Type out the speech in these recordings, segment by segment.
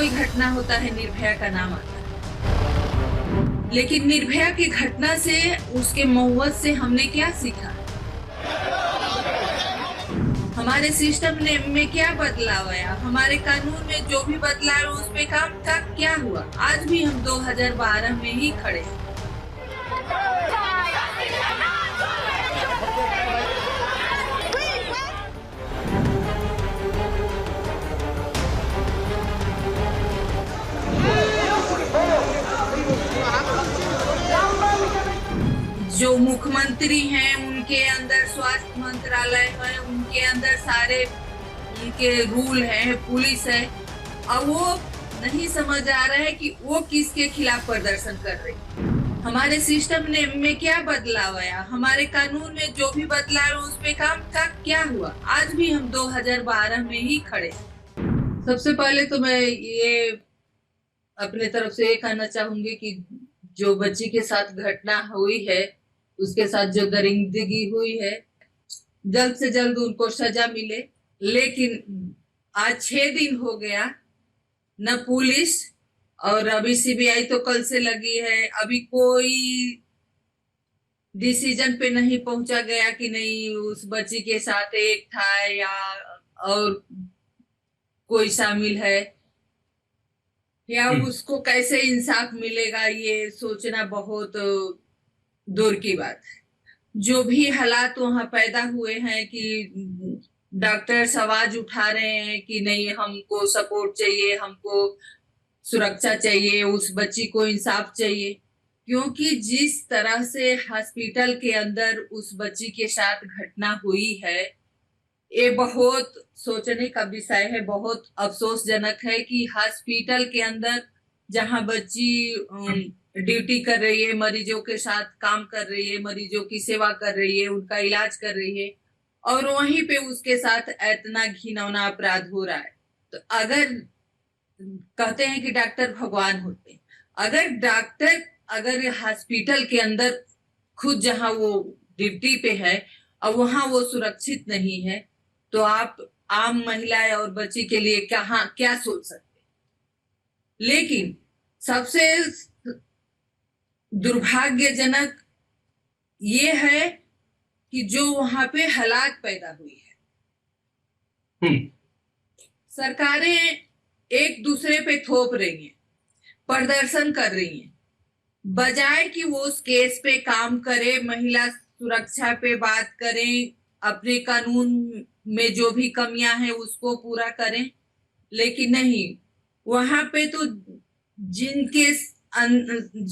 कोई घटना होता है निर्भया का नाम आता है। लेकिन निर्भया की घटना से, उसके मौत से हमने क्या सीखा? हमारे सिस्टम ने में क्या बदलाव आया? हमारे कानून में जो भी बदलाव उस पे काम का क्या हुआ? आज भी हम 2012 में ही खड़े हैं। जो मुख्यमंत्री हैं उनके अंदर स्वास्थ्य मंत्रालय है, उनके अंदर सारे उनके रूल हैं, पुलिस है। अब वो नहीं समझ आ रहा है कि वो किसके खिलाफ प्रदर्शन कर रही है। हमारे सिस्टम ने में क्या बदलाव आया? हमारे कानून में जो भी बदलाव उस पे काम का क्या हुआ? आज भी हम 2012 में ही खड़े हैं। सबसे पहले तो मैं ये अपने तरफ से ये कहना चाहूंगी कि जो बच्ची के साथ घटना हुई है, उसके साथ जो दरिंदगी हुई है, जल्द से जल्द उनको सजा मिले। लेकिन आज 6 दिन हो गया, न पुलिस और अभी सीबीआई तो कल से लगी है, अभी कोई डिसीजन पे नहीं पहुंचा गया कि नहीं उस बच्ची के साथ एक था या और कोई शामिल है, या उसको कैसे इंसाफ मिलेगा, ये सोचना बहुत दूर की बात है। जो भी हालात वहां पैदा हुए हैं कि डॉक्टर्स आवाज उठा रहे हैं कि नहीं, हमको सपोर्ट चाहिए, हमको सुरक्षा चाहिए, उस बच्ची को इंसाफ चाहिए। क्योंकि जिस तरह से हॉस्पिटल के अंदर उस बच्ची के साथ घटना हुई है, ये बहुत सोचने का विषय है। बहुत अफसोसजनक है कि हॉस्पिटल के अंदर जहां बच्ची ड्यूटी कर रही है, मरीजों के साथ काम कर रही है, मरीजों की सेवा कर रही है, उनका इलाज कर रही है, और वहीं पे उसके साथ इतना घिनौना अपराध हो रहा है। तो अगर कहते हैं कि डॉक्टर भगवान होते हैं, अगर हॉस्पिटल के अंदर खुद जहां वो ड्यूटी पे है और वहां वो सुरक्षित नहीं है, तो आप आम महिलाएं और बच्ची के लिए क्या सोच सकते? लेकिन सबसे दुर्भाग्यजनक ये है कि जो वहां पे हालात पैदा हुई है, सरकारें एक दूसरे पे थोप रही हैं, प्रदर्शन कर रही हैं, बजाय कि वो उस केस पे काम करे, महिला सुरक्षा पे बात करें, अपने कानून में जो भी कमियां हैं उसको पूरा करें। लेकिन नहीं, वहां पे तो जिनके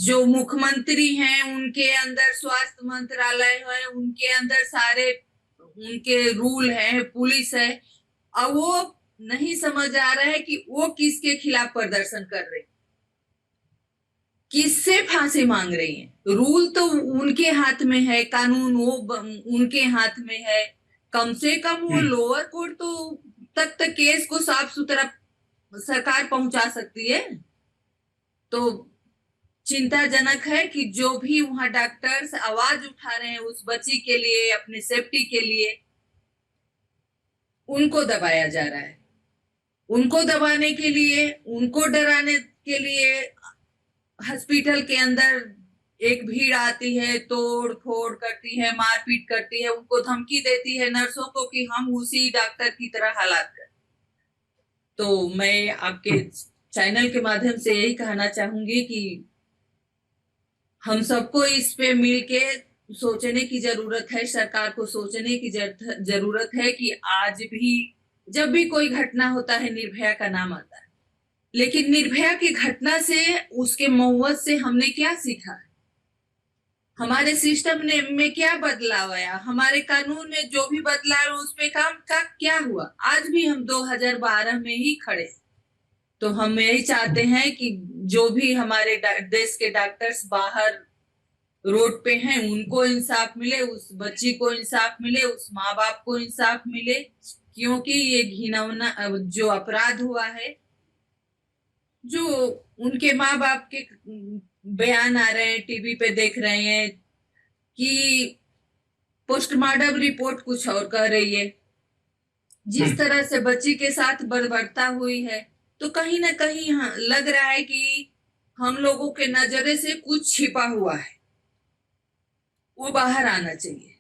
जो मुख्यमंत्री हैं उनके अंदर स्वास्थ्य मंत्रालय है, उनके अंदर सारे उनके रूल हैं, पुलिस है। अब वो नहीं समझ आ रहा है कि वो किसके खिलाफ प्रदर्शन कर रहे, किससे फांसी मांग रही हैं। रूल तो उनके हाथ में है, कानून वो उनके हाथ में है। कम से कम वो लोअर कोर्ट तो तक केस को साफ सुथरा सरकार पहुंचा सकती है। तो चिंताजनक है कि जो भी वहां डॉक्टर्स आवाज उठा रहे हैं उस बच्ची के लिए, अपनी सेफ्टी के लिए, उनको दबाया जा रहा है। उनको दबाने के लिए, उनको डराने के लिए हॉस्पिटल के अंदर एक भीड़ आती है, तोड़ फोड़ करती है, मारपीट करती है, उनको धमकी देती है नर्सों को कि हम उसी डॉक्टर की तरह हालात कर। तो मैं आपके चैनल के माध्यम से यही कहना चाहूंगी कि हम सबको इस पे मिलके सोचने की जरूरत है, सरकार को सोचने की जरूरत है कि आज भी जब भी कोई घटना होता है निर्भया का नाम आता है। लेकिन निर्भया की घटना से, उसके मौत से हमने क्या सीखा? हमारे सिस्टम ने में क्या बदलाव आया? हमारे कानून में जो भी बदलाव उस पे काम का क्या हुआ? आज भी हम 2012 में ही खड़े हैं। तो हम यही चाहते हैं कि जो भी हमारे देश के डॉक्टर्स बाहर रोड पे हैं उनको इंसाफ मिले, उस बच्ची को इंसाफ मिले, उस माँ बाप को इंसाफ मिले। क्योंकि ये घिनौना जो अपराध हुआ है, जो उनके माँ बाप के बयान आ रहे हैं, टीवी पे देख रहे हैं कि पोस्टमार्टम रिपोर्ट कुछ और कह रही है। जिस तरह से बच्ची के साथ बर्बरता हुई है, तो कहीं ना कहीं लग रहा है कि हम लोगों के नजरे से कुछ छिपा हुआ है, वो बाहर आना चाहिए।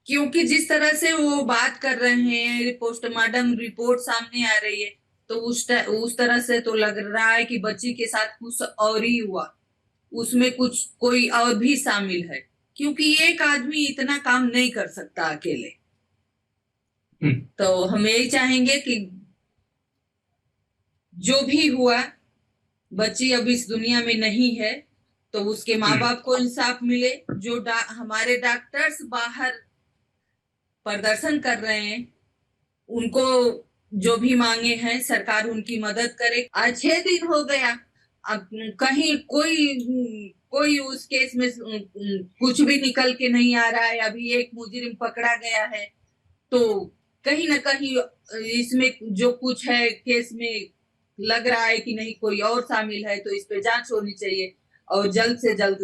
क्योंकि जिस तरह से वो बात कर रहे हैं, पोस्टमार्टम रिपोर्ट सामने आ रही है, तो उस तरह से तो लग रहा है कि बच्ची के साथ कुछ और ही हुआ, उसमें कुछ कोई और भी शामिल है। क्योंकि एक आदमी इतना काम नहीं कर सकता अकेले। तो हम यही चाहेंगे कि जो भी हुआ, बच्ची अब इस दुनिया में नहीं है, तो उसके माँ बाप को इंसाफ मिले। जो हमारे डॉक्टर्स बाहर प्रदर्शन कर रहे हैं, उनको जो भी मांगे हैं सरकार उनकी मदद करे। आज 6 दिन हो गया, अब कहीं कोई कोई उस केस में कुछ भी निकल के नहीं आ रहा है। अभी एक मुजरिम पकड़ा गया है, तो कहीं ना कहीं इसमें जो कुछ है केस में लग रहा है कि नहीं कोई और शामिल है। तो इस पे जांच होनी चाहिए और जल्द से जल्द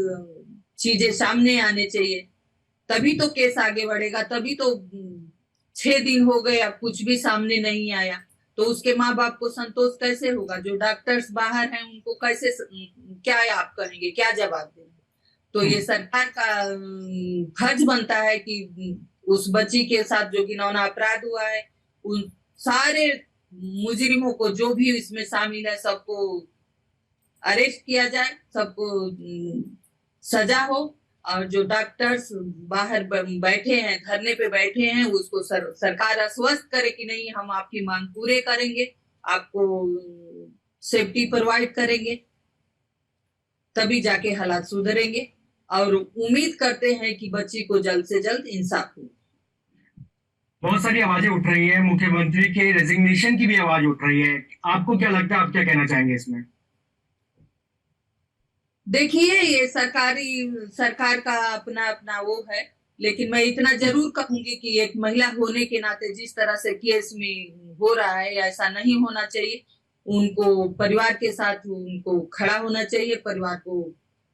चीजें सामने आने चाहिए, तभी तो केस आगे बढ़ेगा। तभी तो 6 दिन हो गए, अब कुछ भी सामने नहीं आया, तो उसके माँ बाप को संतोष कैसे होगा? जो डॉक्टर्स बाहर हैं उनको कैसे, क्या आप कहेंगे, क्या जवाब देंगे? तो ये सरकार का फर्ज बनता है कि उस बच्ची के साथ जो घिनौना अपराध हुआ है, उन सारे मुजरिमों को, जो भी इसमें शामिल है, सबको अरेस्ट किया जाए, सबको सजा हो। और जो डॉक्टर्स बाहर बैठे हैं, धरने पे बैठे हैं, उसको सरकार आश्वस्त करे कि नहीं, हम आपकी मांग पूरे करेंगे, आपको सेफ्टी प्रोवाइड करेंगे, तभी जाके हालात सुधरेंगे। और उम्मीद करते हैं कि बच्ची को जल्द से जल्द इंसाफ हो। बहुत सारी आवाजें उठ रही है, मुख्यमंत्री के रेजिग्नेशन की भी आवाज उठ रही है। आपको क्या लगता है, आप क्या कहना चाहेंगे इसमें? देखिए, ये सरकार का अपना अपना वो है, लेकिन मैं इतना जरूर कहूंगी कि एक महिला होने के नाते जिस तरह से केस में हो रहा है, ऐसा नहीं होना चाहिए। उनको परिवार के साथ उनको खड़ा होना चाहिए, परिवार को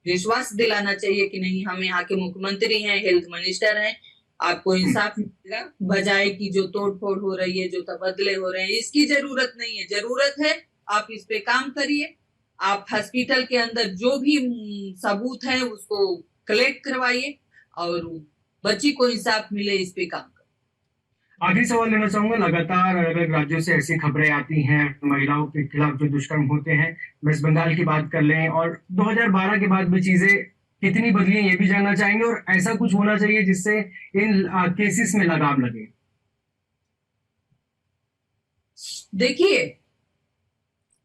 विश्वास दिलाना चाहिए कि नहीं, हम यहाँ के मुख्यमंत्री हैं, हेल्थ मिनिस्टर हैं, आपको इंसाफ मिलेगा। बजाय कि जो तोड़ फोड़ हो रही है, जो तबदले हो रहे हैं, इसकी जरूरत नहीं है। जरूरत है आप इस पे काम करिए, आप हॉस्पिटल के अंदर जो भी सबूत है उसको कलेक्ट करवाइए और बच्ची को इंसाफ मिले, इस पे काम करें। आखिरी सवाल लेना चाहूंगा, लगातार अलग अलग राज्यों से ऐसी खबरें आती हैं महिलाओं के खिलाफ जो दुष्कर्म होते हैं। वेस्ट बंगाल की बात कर लें, और 2012 के बाद भी चीजें कितनी बदली हैं ये भी जानना चाहेंगे, और ऐसा कुछ होना चाहिए जिससे इन केसेस में लगाम लगे। देखिए,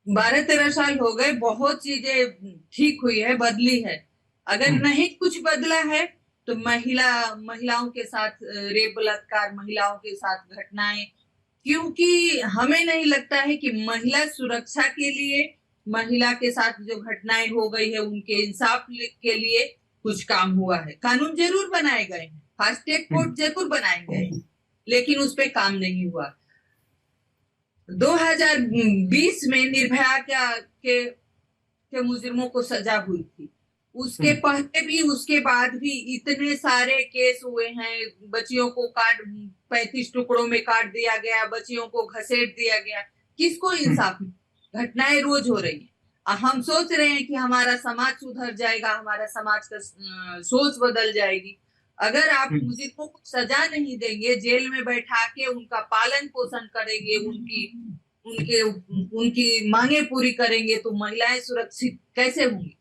12-13 साल हो गए, बहुत चीजें ठीक हुई है, बदली है। अगर नहीं कुछ बदला है तो महिलाओं के साथ रेप बलात्कार, महिलाओं के साथ घटनाएं, क्योंकि हमें नहीं लगता है कि महिला सुरक्षा के लिए, महिला के साथ जो घटनाएं हो गई है उनके इंसाफ के लिए कुछ काम हुआ है। कानून जरूर बनाए गए हैं, फास्ट ट्रैक कोर्ट जरूर बनाए गए हैं, लेकिन उस पर काम नहीं हुआ। 2020 में निर्भया के मुजरिमों को सजा हुई थी, उसके पहले भी उसके बाद भी इतने सारे केस हुए हैं। बच्चियों को 35 टुकड़ों में काट दिया गया, बच्चियों को घसीट दिया गया, किसको इंसाफ? घटनाएं रोज हो रही है। हम सोच रहे हैं कि हमारा समाज सुधर जाएगा, हमारा समाज का सोच बदल जाएगी। अगर आप मुजरिमों को सजा नहीं देंगे, जेल में बैठा के उनका पालन पोषण करेंगे, उनकी मांगे पूरी करेंगे, तो महिलाएं सुरक्षित कैसे होंगी?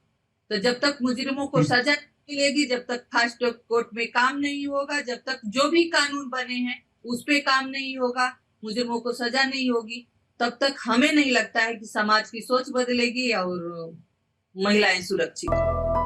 तो जब तक मुजरिमों को सजा मिलेगी, जब तक फास्ट ट्रैक कोर्ट में काम नहीं होगा, जब तक जो भी कानून बने हैं उस पे काम नहीं होगा, मुजरिमों को सजा नहीं होगी, तब तक हमें नहीं लगता है कि समाज की सोच बदलेगी और महिलाएं सुरक्षित होंगी।